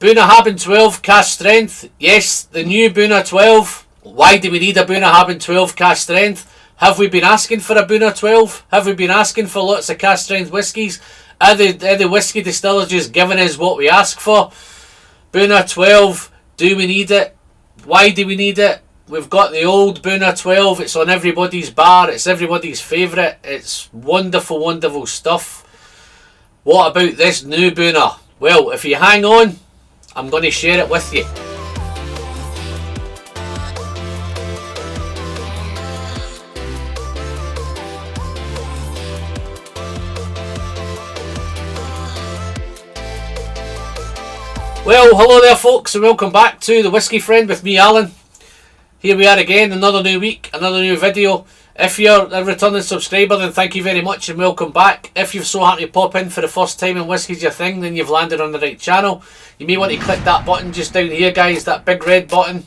Bunnahabhain 12 cask strength. Yes, the new Bunna 12. Why do we need a Bunnahabhain 12 cask strength? Have we been asking for a Bunna 12? Have we been asking for lots of cask strength whiskies? Are the whisky distillers just giving us what we ask for? Bunna 12, do we need it? Why do we need it? We've got the old Bunna 12, it's on everybody's bar, it's everybody's favourite, it's wonderful, wonderful stuff. What about this new Bunna? Well, if you hang on, I'm going to share it with you. Well, hello there folks, and welcome back to The Whisky Friend with me, Alan. Here we are again, another new week, another new video. If you're a returning subscriber, then thank you very much and welcome back. If you've so happened to pop in for the first time and whiskey's your thing, then you've landed on the right channel. You may want to click that button just down here, guys, that big red button.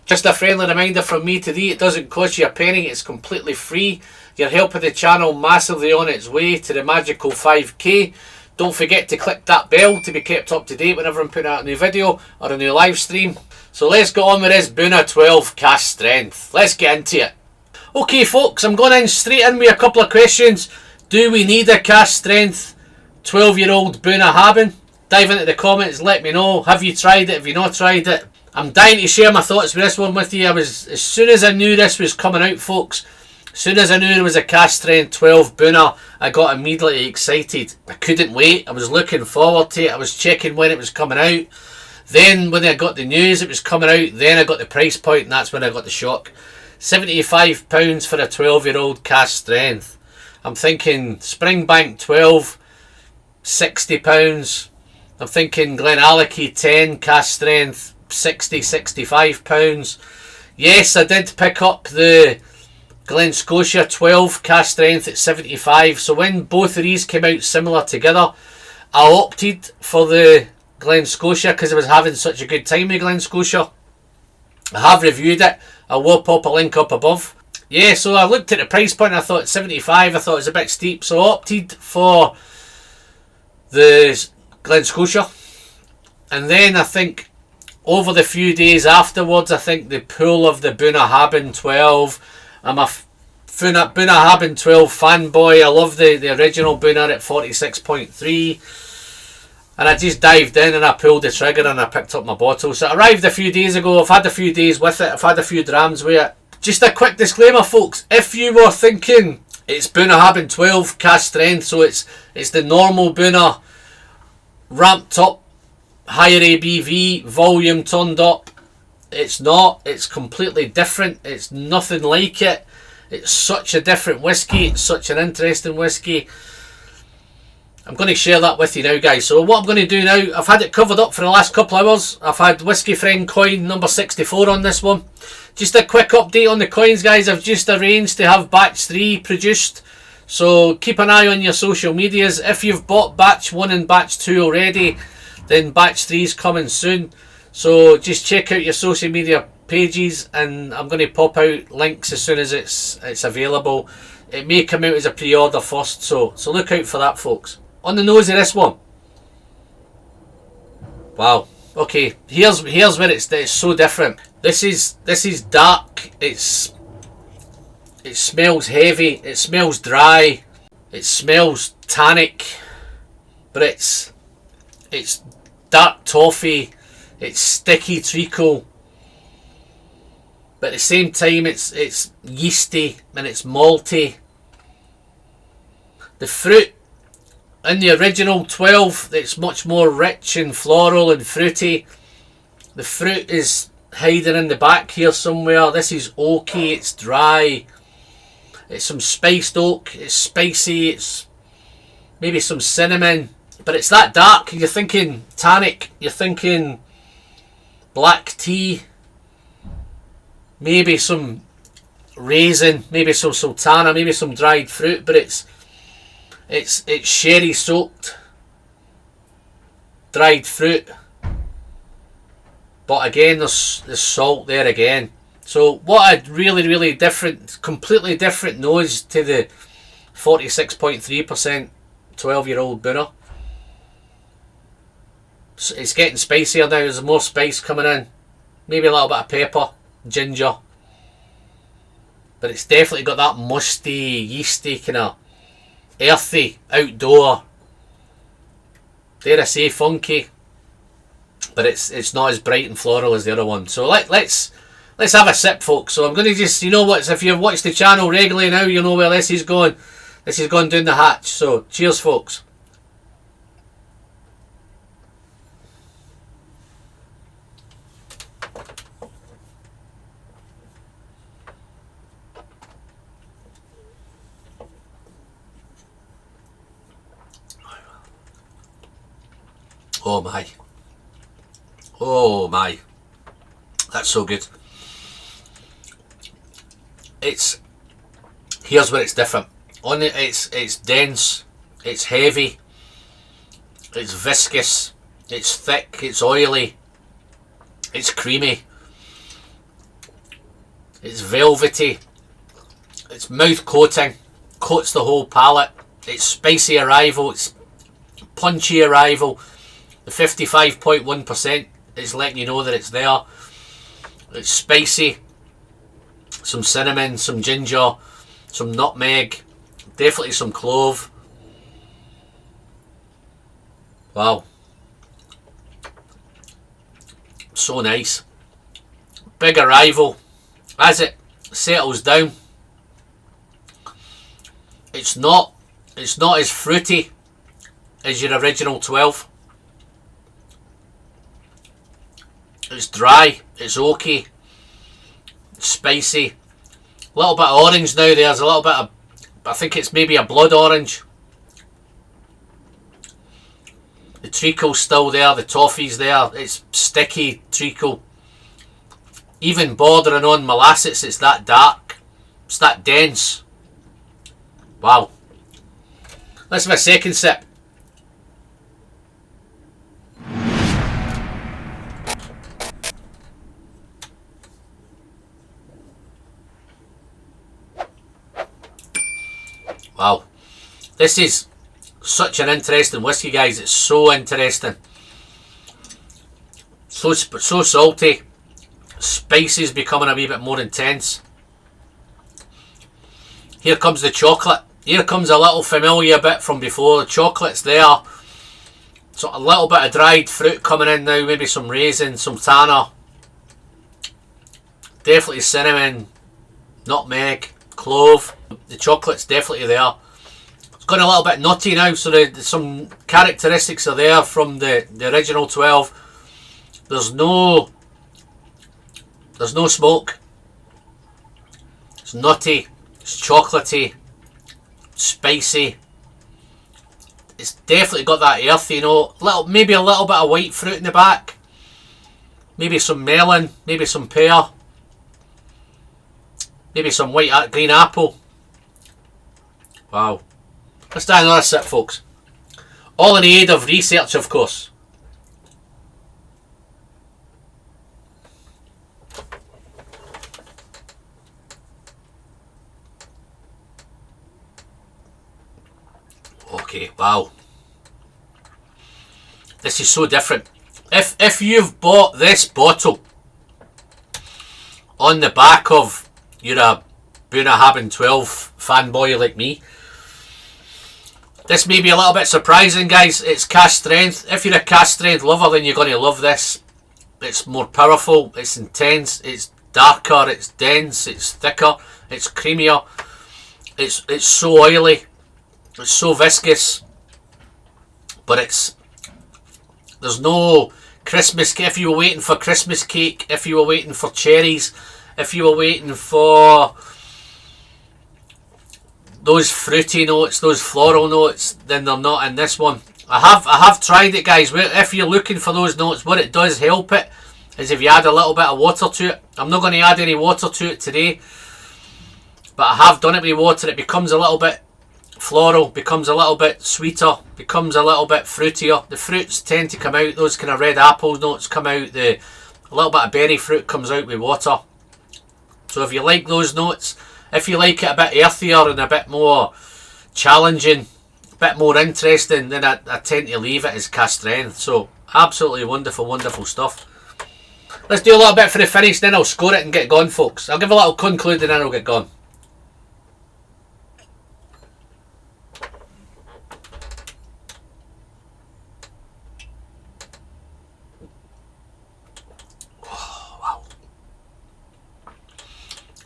Just a friendly reminder from me today, it doesn't cost you a penny, it's completely free. You're helping the channel massively on its way to the magical 5k. Don't forget to click that bell to be kept up to date whenever I'm putting out a new video or a new live stream. So let's get on with this Bunna 12 cask strength. Let's get into it. Okay folks, I'm going in straight in with a couple of questions. Do we need a cask strength 12-year-old Bunnahabhain? Dive into the comments, let me know. Have you tried it? Have you not tried it? I'm dying to share my thoughts with this one with you. As soon as I knew this was coming out, folks, as soon as I knew there was a cask strength 12 Bunna, I got immediately excited. I couldn't wait. I was looking forward to it. I was checking when it was coming out. Then when I got the news it was coming out, then I got the price point, and that's when I got the shock. £75 for a 12-year-old cask strength. I'm thinking Springbank 12, £60. I'm thinking Glenallachie 10 cask strength, £60–65. Yes, I did pick up the Glen Scotia 12 cask strength at 75. So when both of these came out similar together, I opted for the Glen Scotia because I was having such a good time with Glen Scotia. I have reviewed it. I will pop a link up above. Yeah, so I looked at the price point. I thought 75. I thought it was a bit steep, so I opted for the Glen Scotia. And then I think over the few days afterwards, I think the pull of the Bunnahabhain 12. I'm a Bunnahabhain 12 fanboy. I love the original Bunna at 46.3. And I just dived in and I pulled the trigger and I picked up my bottle. So it arrived a few days ago. I've had a few days with it. I've had a few drams with it. Just a quick disclaimer, folks. If you were thinking it's Bunnahabhain 12 cask strength, so it's the normal Bunna ramped up, higher ABV, volume turned up. It's not. It's completely different. It's nothing like it. It's such a different whiskey. It's such an interesting whiskey. I'm going to share that with you now, guys. So what I'm going to do now, I've had it covered up for the last couple of hours. I've had Whisky Friend coin number 64 on this one. Just a quick update on the coins, guys. I've just arranged to have batch 3 produced. So keep an eye on your social medias. If you've bought batch 1 and batch 2 already, then batch 3 is coming soon. So just check out your social media pages and I'm going to pop out links as soon as it's available. It may come out as a pre-order first, so look out for that, folks. On the nose of this one. Wow. Okay, here's where it's so different. This is dark. It smells heavy. It smells dry. It smells tannic. But it's dark toffee. It's sticky treacle. But at the same time it's yeasty and it's malty. The fruit in the original 12, it's much more rich and floral and fruity. The fruit is hiding in the back here somewhere. This is oaky, it's dry. It's some spiced oak, it's spicy, it's maybe some cinnamon. But it's that dark, you're thinking tannic, you're thinking black tea. Maybe some raisin, maybe some sultana, maybe some dried fruit, but it's sherry soaked dried fruit, but again there's salt there again. So what a really different, completely different nose to the 46.3% 12-year-old Bunna. It's getting spicier now. There's more spice coming in. Maybe a little bit of pepper, ginger. But it's definitely got that musty, yeasty, kind of earthy, outdoor, dare I say, funky. But it's not as bright and floral as the other one. So let's have a sip, folks. So I'm going to just, you know what, if you've watched the channel regularly now, you know where this is going. This is going down the hatch. So cheers, folks. Oh my. Oh my. That's so good. Here's where it's different. On it, it's dense, it's heavy, it's viscous, it's thick, it's oily, it's creamy, it's velvety, it's mouth coating, coats the whole palate, it's spicy arrival, it's punchy arrival. The 55.1% is letting you know that it's there. It's spicy, some cinnamon, some ginger, some nutmeg, definitely some clove. Wow. So nice. Big arrival. As it settles down, it's not as fruity as your original 12. It's dry, it's oaky, it's spicy. A little bit of orange now. There's a little bit of, I think it's maybe a blood orange. The treacle's still there, the toffee's there. It's sticky treacle. Even bordering on molasses, it's that dark. It's that dense. Wow. Let's have a second sip. Wow, this is such an interesting whiskey, guys. It's so interesting, so salty. Spices becoming a wee bit more intense. Here comes the chocolate. Here comes a little familiar bit from before. The chocolate's there. So a little bit of dried fruit coming in now. Maybe some raisin, some tanner. Definitely cinnamon, nutmeg, clove. The chocolate's definitely there. It's gone a little bit nutty now, so some characteristics are there from the original 12. There's no smoke. It's nutty, it's chocolatey, spicy. It's definitely got that earthy note. Maybe a little bit of white fruit in the back. Maybe some melon, maybe some pear. Maybe some green apple. Wow. Let's try another sip, folks. All in the aid of research, of course. Okay, wow. This is so different. If you've bought this bottle on the back of you're a Bunnahabhain 12 fanboy like me, this may be a little bit surprising, guys. It's cask strength. If you're a cask strength lover, then you're going to love this. It's more powerful, it's intense, it's darker, it's dense, it's thicker, it's creamier, it's so oily, it's so viscous, but there's no Christmas. If you were waiting for Christmas cake, if you were waiting for cherries, if you were waiting for those fruity notes, those floral notes, then they're not in this one. I have tried it, guys. If you're looking for those notes, what it does help it is if you add a little bit of water to it. I'm not going to add any water to it today, but I have done it with water. It becomes a little bit floral, becomes a little bit sweeter, becomes a little bit fruitier. The fruits tend to come out, those kind of red apple notes come out, a little bit of berry fruit comes out with water. So if you like those notes, if you like it a bit earthier and a bit more challenging, a bit more interesting, then I tend to leave it as cask strength. So Absolutely wonderful, wonderful stuff. Let's do a little bit for the finish, then I'll score it and get gone, folks. I'll give a little conclude and then I'll get gone. Oh, wow.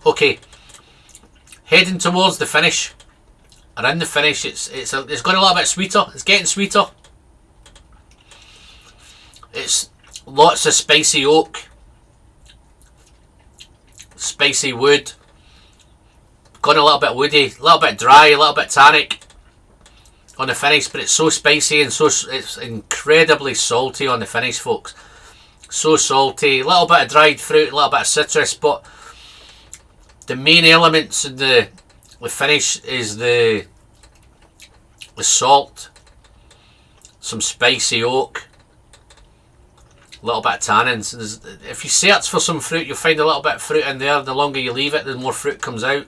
Okay, heading towards the finish. Around the finish, it's got a little bit sweeter. It's getting sweeter. It's lots of spicy oak, spicy wood. Gone a little bit woody, a little bit dry, a little bit tannic on the finish, but it's so spicy and it's incredibly salty on the finish, folks. So salty, a little bit of dried fruit, a little bit of citrus, but the main elements in the finish is the salt, some spicy oak, a little bit of tannins. If you search for some fruit, you'll find a little bit of fruit in there. The longer you leave it, the more fruit comes out.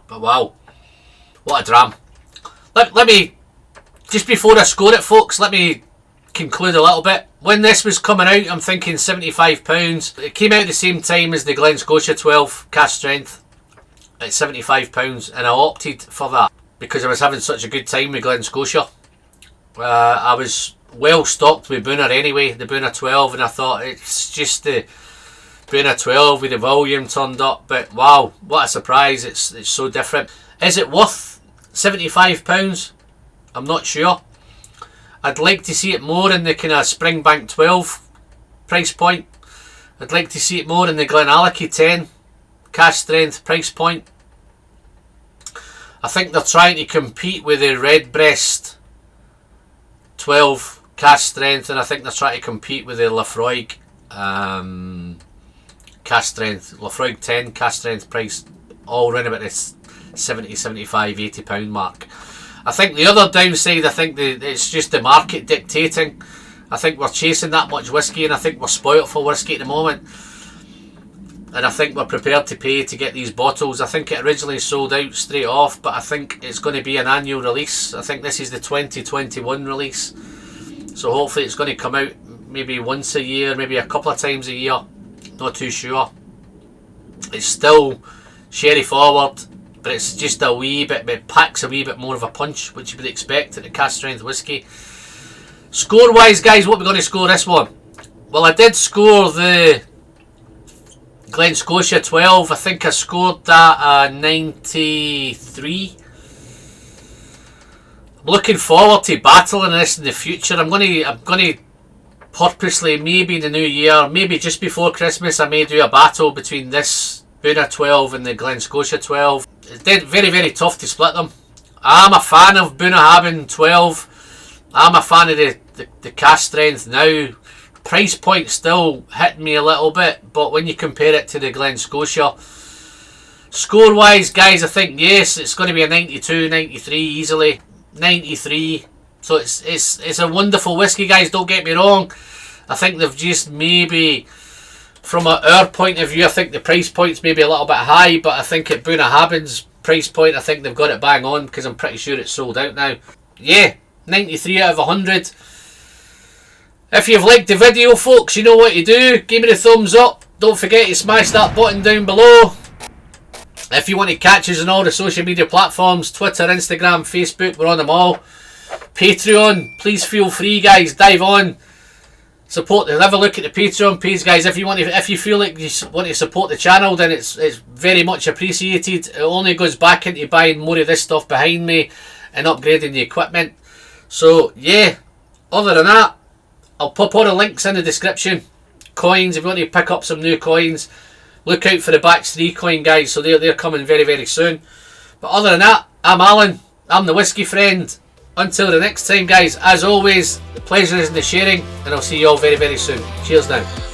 But wow, what a dram. Let me, just before I score it, folks, let me conclude a little bit. When this was coming out, I'm thinking £75. It came out at the same time as the Glen Scotia 12 cask strength at £75, and I opted for that because I was having such a good time with Glen Scotia. I was well stocked with Bunna anyway, the Bunna 12, and I thought it's just the Bunna 12 with the volume turned up. But wow, what a surprise. It's so different. Is it worth £75? I'm not sure. I'd like to see it more in the kind of Springbank 12 price point. I'd like to see it more in the Glenallachie 10 cask strength price point. I think they're trying to compete with the Redbreast 12 cask strength, and I think they're trying to compete with the Laphroaig cask strength. Laphroaig 10 cask strength price all around about this 70, 75, 80 pound mark. I think the other downside, I think it's just the market dictating. I think we're chasing that much whisky, and I think we're spoilt for whisky at the moment. And I think we're prepared to pay to get these bottles. I think it originally sold out straight off, but I think it's going to be an annual release. I think this is the 2021 release. So hopefully it's going to come out maybe once a year, maybe a couple of times a year. Not too sure. It's still sherry forward, but it's just a wee bit, it packs a wee bit more of a punch, which you would expect at the cask strength whisky. Score wise, guys, what are we going to score this one? Well, I did score the Glen Scotia 12. I think I scored that 93. I'm looking forward to battling this in the future. I'm gonna purposely, maybe in the new year, maybe just before Christmas, I may do a battle between this Bunna 12 and the Glen Scotia 12. It's very, very tough to split them. I'm a fan of Bunnahabhain 12. I'm a fan of the cask strength now. Price point still hitting me a little bit, but when you compare it to the Glen Scotia, score wise, guys, I think yes, it's going to be a 92, 93 easily. 93. So it's a wonderful whisky, guys, don't get me wrong. I think they've just maybe, from our point of view, I think the price point's maybe a little bit high, but I think at Bunnahabhain's price point, I think they've got it bang on, because I'm pretty sure it's sold out now. Yeah, 93 out of 100. If you've liked the video, folks, you know what to do. Give me the thumbs up. Don't forget to smash that button down below. If you want to catch us on all the social media platforms, Twitter, Instagram, Facebook, we're on them all. Patreon, please feel free, guys, dive on. Support, have a look at the Patreon page, guys. If you feel like you want to support the channel, then it's very much appreciated. It only goes back into buying more of this stuff behind me and upgrading the equipment. So yeah, other than that, I'll pop all the links in the description. Coins, if you want to pick up some new coins, look out for the batch 3 coin, guys. So they're coming very, very soon. But other than that, I'm Alan. I'm the Whiskey Friend. Until the next time, guys, as always, the pleasure is in the sharing, and I'll see you all very, very soon. Cheers now.